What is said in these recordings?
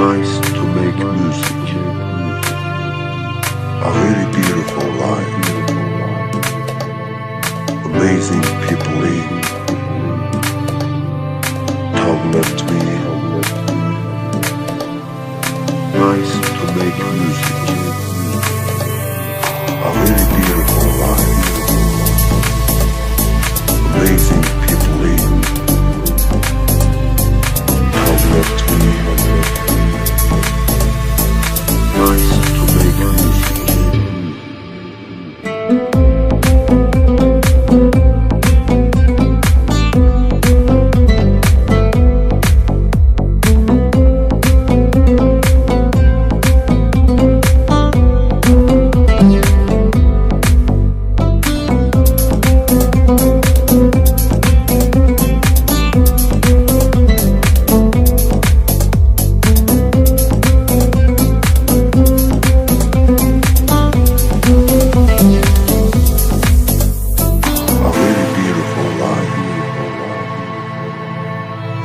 nice to make music. A really beautiful life. Amazing people in. Tom left me. Nice to make music. A really beautiful life. Amazing people in. Tom left me. Nice to make music.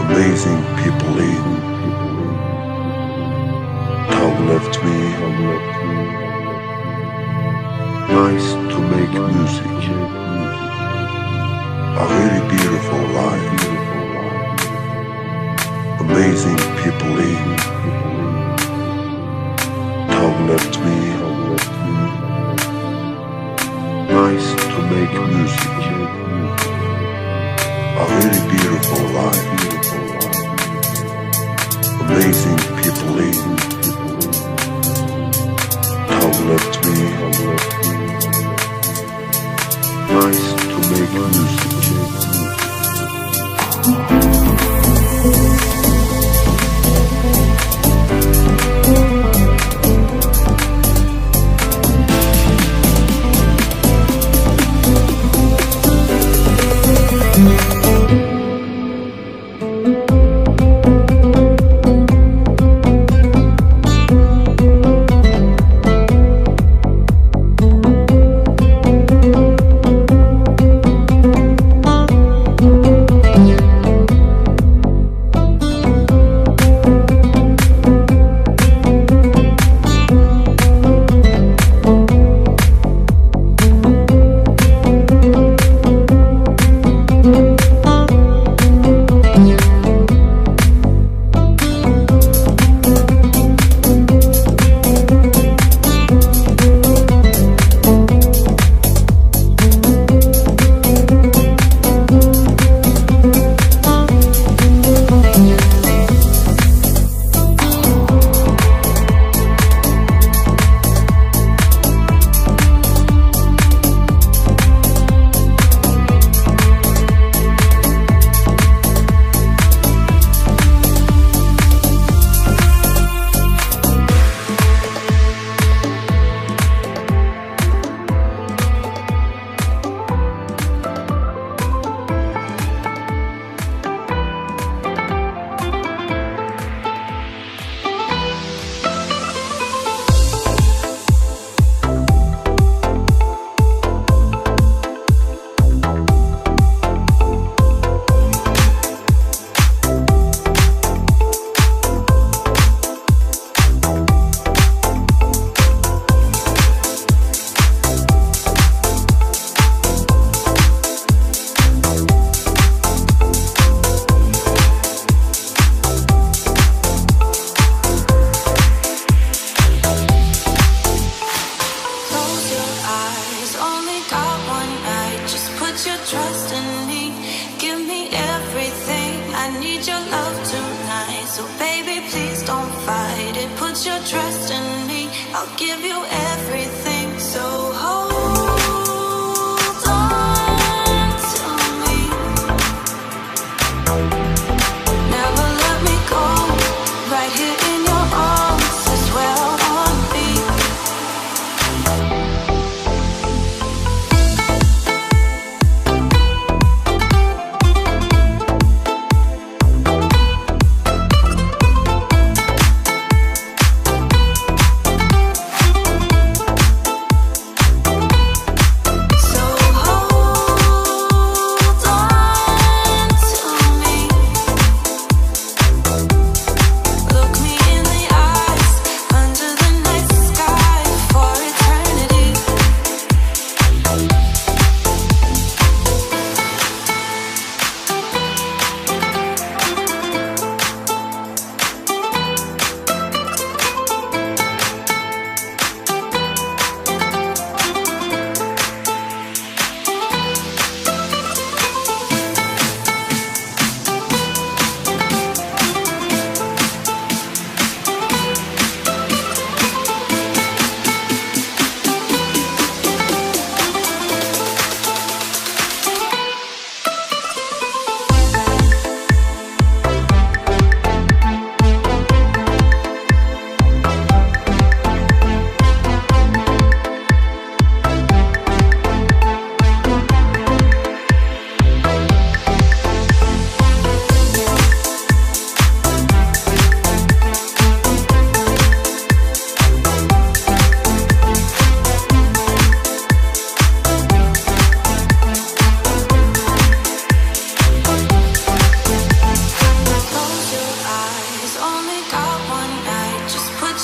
Amazing people in. Tom left me. Nice to make music. A really beautiful life. Amazing people in. Tom left me. Nice to make music. A really beautiful life. Amazing people in. Tom left me. Nice to make music.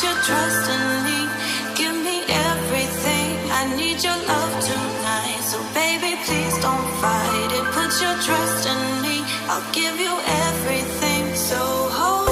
your trust in me. Give me everything. I need your love tonight. So baby, please don't fight it. Put your trust in me. I'll give you everything. So hold